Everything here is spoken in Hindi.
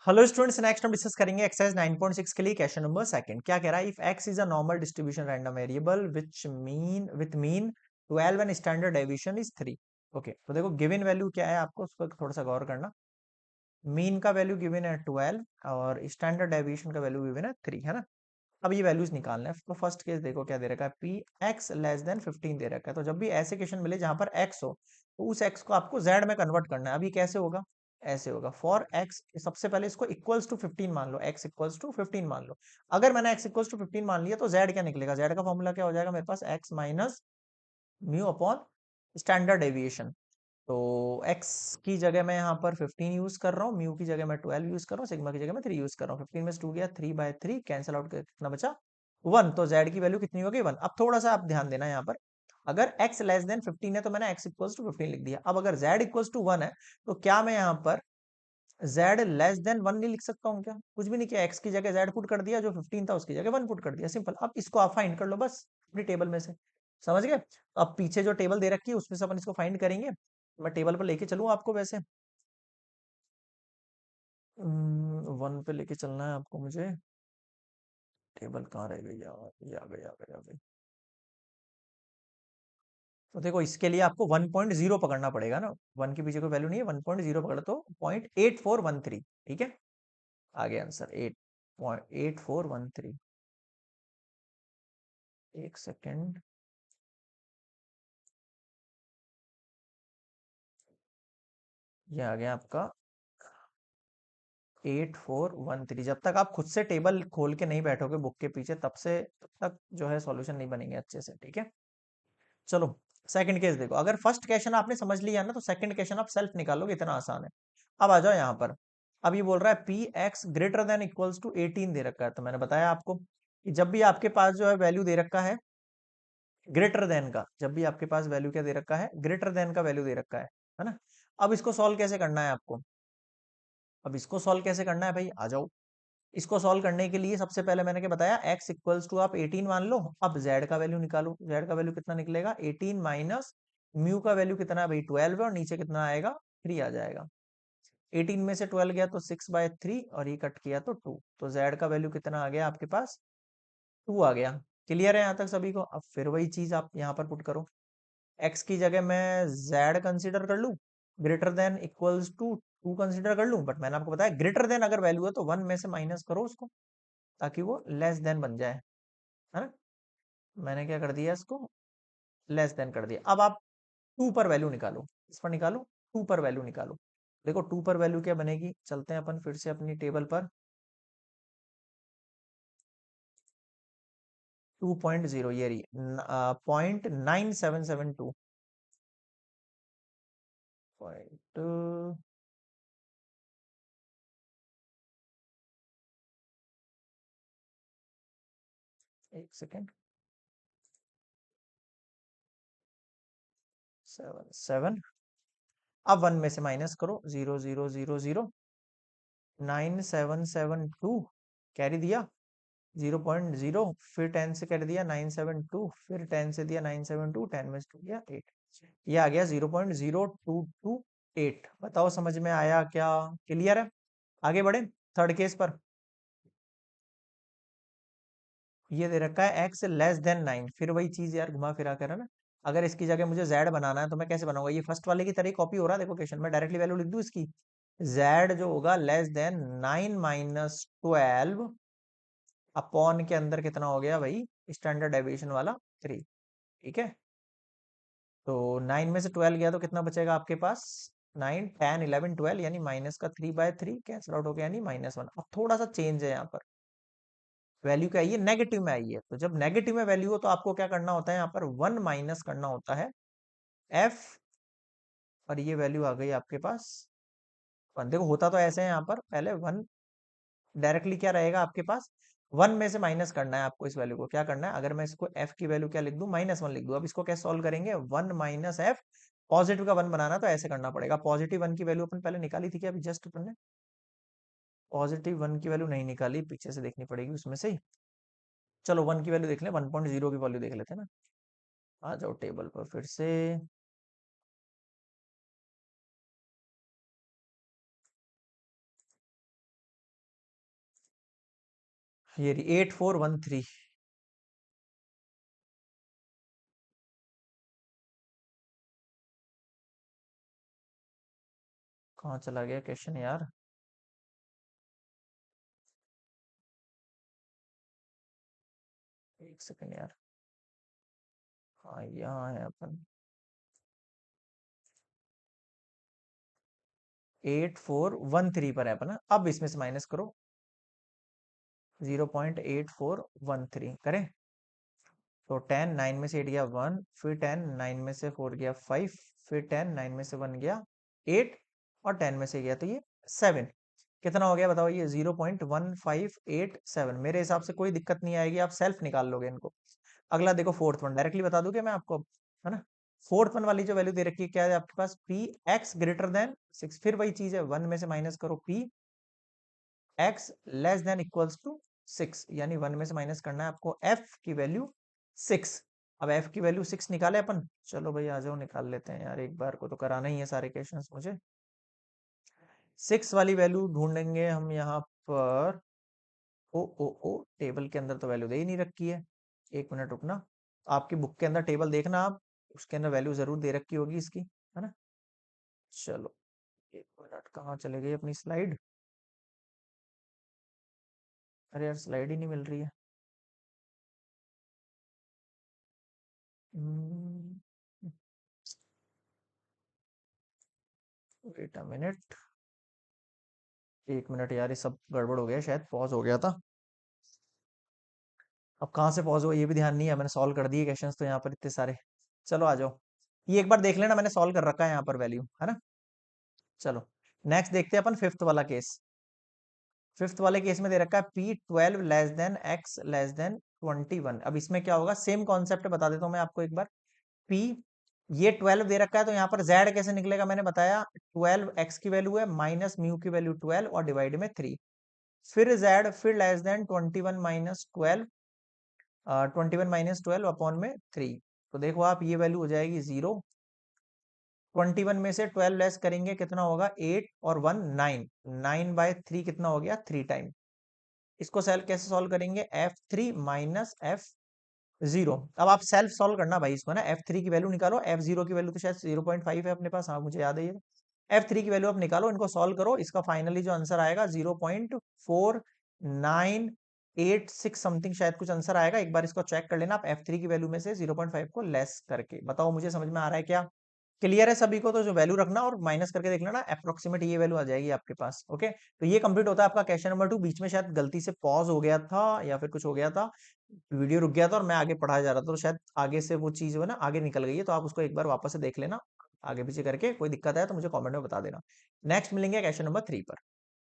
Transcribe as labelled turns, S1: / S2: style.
S1: हेलो स्टूडेंट्स, नेक्स्ट हम डिस्कस करेंगे एक्सरसाइज 9.6 के लिए क्वेश्चन नंबर सेकंड। क्या कह रहा है? If x is a normal distribution random variable with mean 12 and standard deviation is 3। Okay, तो देखो गिवन वैल्यू क्या है, आपको उस पर थोड़ा सा गौर करना। मीन का वैल्यू गिवन है 12 और स्टैंडर्ड डेविएशन का वैल्यू गिवन है 3, है ना। अब ये वैल्यूज निकालना है। तो फर्स्ट केस देखो क्या दे रखा है, पी एक्स लेस देन 15 दे रखा है। तो जब भी ऐसे क्वेश्चन मिले जहां पर एक्स हो, तो उस एक्स को आपको जेड में कन्वर्ट करना है। अभी कैसे होगा? ऐसे होगा, फॉर एक्स सबसे पहले इसको इक्वल्स टू 15 मान लो, एक्स इक्वल्स टू 15 मान लो। अगर मैंने एक्स इक्वल्स टू 15 मान लिया तो जेड क्या निकलेगा? जेड का फॉर्मूला क्या हो जाएगा मेरे पास? X minus mu upon standard deviation. तो x की जगह मैं यहाँ पर 15 यूज कर रहा हूँ, म्यू की जगह मैं 12 यूज कर रहा हूँ, सिग्मा की जगह मैं 3 यूज कर रहा हूँ। 15 में से 2 गया, 3/3 कैंसिल आउट, कितना बचा? 1। तो z की वैल्यू कितनी होगी? 1। अब थोड़ा सा आप ध्यान देना यहाँ पर, अगर x लेस देन 15 है तो मैंने x इक्वल्स टू 15 लिख दिया। अब अगर z इक्वल्स टू 1 है तो क्या मैं यहाँ पर z लेस देन 1 नहीं लिख सकता हूँ? क्या कुछ भी नहीं किया, x की जगह z पुट कर दिया, जो 15 था उसकी जगह 1 पुट कर दिया, सिंपल। अब इसको आप फाइंड कर लो बस अपनी टेबल में से, समझ गए? अब पीछे जो टेबल दे रखी है उसमें से अपन इसको फाइंड करेंगे। मैं टेबल पर लेके चलूँ आपको? वैसे 1 पे लेके चलना है आपको मुझे। टेबल कहाँ रह गई यार? ये आ गई, आ गई, आ गई। तो देखो इसके लिए आपको 1.0 पकड़ना पड़ेगा ना। 1 के पीछे कोई वैल्यू नहीं है, 1.0 पकड़ तो 0.8413। ठीक है, आ गया आंसर 8.8413। एक सेकेंड, ये आ गया आपका 8413। जब तक आप खुद से टेबल खोल के नहीं बैठोगे बुक के पीछे, तब तक जो है सॉल्यूशन नहीं बनेंगे अच्छे से। ठीक है, चलो सेकंड केस देखो। अगर फर्स्ट क्वेश्चन आपने समझ लिया ना तो सेकंड क्वेश्चन आप सेल्फ निकालोगे, इतना आसान है। अब आ जाओ यहाँ पर। अब ये बोल रहा है P X greater than equals to 18 दे रखा है। तो मैंने बताया आपको कि जब भी आपके पास जो है वैल्यू दे रखा है ग्रेटर देन का, जब भी आपके पास वैल्यू क्या दे रखा है, ग्रेटर देन का वैल्यू दे रखा है ना। अब इसको सॉल्व कैसे करना है आपको? अब इसको सॉल्व कैसे करना है भाई, आ जाओ। इसको सॉल्व करने के लिए सबसे पहले मैंने क्या बताया, x इक्वल्स टू आप 18 मान लो। अब z का वैल्यू निकालो। z का वैल्यू कितना निकलेगा? 18 माइनस म्यू का वैल्यू कितना है भाई? 12 है, और नीचे कितना आएगा? 3 आ जाएगा। 18 में से 12 गया तो 6/3, और ये कट किया तो 2। तो z का वैल्यू कितना आ गया आपके पास? 2 आ गया। क्लियर है यहाँ तक सभी को? अब फिर वही चीज आप यहाँ पर पुट करो। x की जगह मैं z कंसीडर कर लूं, greater than equals to 2 consider कर लूं, बट मैंने आपको बताया ग्रेटर देन अगर वैल्यू है तो 1 में से माइनस करो उसको, ताकि वो लेस देन बन जाए, है ना। मैंने क्या कर दिया, इसको लेस देन कर दिया। अब आप 2 पर वैल्यू निकालो, इस पर निकालो, 2 पर वैल्यू निकालो। देखो 2 पर वैल्यू क्या बनेगी, चलते हैं अपन फिर से अपनी टेबल पर। 2.0 ये रही, 0.9772 पॉइंट। एक सेकेंड, 7 7। अब 1 में से माइनस करो, 0.9772 कैरी दिया 0.0, फिर 10 से कैरी दिया 972, फिर 10 से दिया 972, 10 में से 2 दिया 8। ये आ गया 0.0228। बताओ समझ में आया क्या? क्लियर है? आगे बढ़े थर्ड केस पर। ये दे रखा है x लेस देन 9। फिर वही चीज यार, घुमा फिरा कर, है ना। अगर इसकी जगह मुझे z बनाना है तो मैं कैसे बनाऊंगा? ये फर्स्ट वाले की तरह कॉपी हो रहा है, देखो क्वेश्चन में डायरेक्टली वैल्यू लिख दूं इसकी। z जो होगा लेस देन 9 - 12 अपॉन के अंदर कितना हो गया भाई? स्टैंडर्ड डेविएशन वाला 3। ठीक है, तो 9 में से 12 गया तो कितना बचेगा आपके पास? 9 10 11 12, यानी माइनस का 3/3 कैंसिल आउट हो गया, यानी -1। अब थोड़ा सा चेंज है यहाँ पर, वैल्यू क्या आई है? नेगेटिव में आई है। तो जब नेगेटिव में वैल्यू हो तो आपको क्या करना होता है? यहाँ पर 1 माइनस करना होता है f, और ये वैल्यू आ गई आपके पास 1। देखो होता तो ऐसे है, यहाँ पर पहले 1 डायरेक्टली क्या रहेगा आपके पास? 1 में से माइनस करना है आपको। इस वैल्यू को क्या करना है, अगर मैं इसको f की वैल्यू क्या लिख दूं? -1 लिख दूं। अब इसको कैसे सॉल्व करेंगे? 1 माइनस f, पॉजिटिव का 1 बनाना तो ऐसे करना पड़ेगा। पॉजिटिव 1 की वैल्यू अपन पहले निकाली थी क्या अभी जस्ट अपन ने? पॉजिटिव 1 की वैल्यू नहीं निकाली, पीछे से देखनी पड़ेगी उसमें से ही। चलो 1 की वैल्यू देख ले, 1.0 की वैल्यू देख लेते हैं ना। आ जाओ टेबल पर फिर से। ये 8413 कहाँ चला गया क्वेश्चन यार। एक सेकंड यार। हाँ यहाँ है अपन। 8413 पर है अपन। अब इसमें से माइनस करो। 0.8413 करें तो 10 9 में से 8 गया 1, फिर 10 9 में से 4 गया 5, फिर 10 9 में से 1 गया 8, और 10 में से गया तो ये 7। कितना हो गया बताओ ये 0.1587। मेरे हिसाब से कोई दिक्कत नहीं आएगी, आप सेल्फ निकाल लोगे इनको। अगला देखो फोर्थ वन, डायरेक्टली बता दूं क्या मैं आपको, है ना। फोर्थ वन वाली जो वैल्यू दे रखी है क्या है आपके पास, पी एक्स ग्रेटर देन 6। फिर वही चीज है, 1 में से माइनस करो P X less than equals to 6, यानी 1 में से माइनस करना है आपको एफ की वैल्यू 6। अब एफ की वैल्यू 6 निकाले अपन। चलो भाई आ जाओ निकाल लेते हैं यार, एक बार को तो कराना ही है सारे क्वेश्चंस मुझे। 6 वाली वैल्यू ढूंढेंगे हम यहाँ पर। ओ टेबल के अंदर तो वैल्यू दे ही नहीं रखी है। एक मिनट रुकना, आपकी बुक के अंदर टेबल देखना आप, उसके अंदर वैल्यू जरूर दे रखी होगी इसकी, है ना। चलो एक मिनट, कहाँ चले गई अपनी स्लाइड। अरे यार स्लाइड ही नहीं मिल रही है। वेट अ मिनट, एक मिनट यार, ये सब गड़बड़ हो गया, शायद पॉज हो गया था। अब कहाँ से पॉज हुआ ये भी ध्यान नहीं है, मैंने सॉल्व कर दिए क्वेश्चंस तो यहाँ पर इतने सारे। चलो आ जाओ, ये एक बार देख लेना, मैंने सॉल्व कर रखा है यहाँ पर वैल्यू, है ना। चलो नेक्स्ट देखते हैं अपन फिफ्थ वाला केस। फिफ्थ वाले केस में दे रखा है P 12 less than x less then 21। अब इसमें क्या होगा, सेम कॉन्सेप्ट बता देता हूँ मैं आपको एक बार। पी, ये 12 दे रखा है तो यहाँ पर जेड कैसे निकलेगा मैंने बताया। 12 एक्स की वैल्यू है, माइनस म्यू की वैल्यू 12 और डिवाइड में 3। फिर जेड, फिर लेस देन 21 माइनस 12, 21 - 12 अपॉन में 3। तो देखो आप ये वैल्यू हो जाएगी 0। 21 में से 12 लेस करेंगे कितना होगा 8 और 1 9, 9/3 कितना हो गया 3 टाइम। इसको सेल्फ कैसे सॉल्व करेंगे, f3 माइनस f0। अब आप सेल्फ सॉल्व करना भाई इसको ना, f3 की वैल्यू निकालो, f0 की वैल्यू तो शायद 0.5 है अपने पास, हाँ मुझे याद है ये। f3 की वैल्यू आप निकालो, इनको सॉल्व करो, इसका फाइनली जो आंसर आएगा 0.4986 समथिंग शायद कुछ आंसर आएगा। एक बार इसको चेक कर लेना आप f3 की वैल्यू में से 0.5 को लेस करके, बताओ मुझे समझ में आ रहा है क्या। क्लियर है सभी को, तो जो वैल्यू रखना और माइनस करके देख लेना, अप्रोक्सीमेट ये वैल्यू आ जाएगी आपके पास। ओके, तो ये कंप्लीट होता है आपका क्वेश्चन नंबर 2। बीच में शायद गलती से पॉज हो गया था या फिर कुछ हो गया था, वीडियो रुक गया था और मैं आगे पढ़ाया जा रहा था, तो शायद आगे से वो चीज है ना आगे निकल गई है, तो आप उसको एक बार वापस से देख लेना, आगे पीछे करके कोई दिक्कत है तो मुझे कमेंट में बता देना। नेक्स्ट मिलेंगे क्वेश्चन नंबर 3 पर।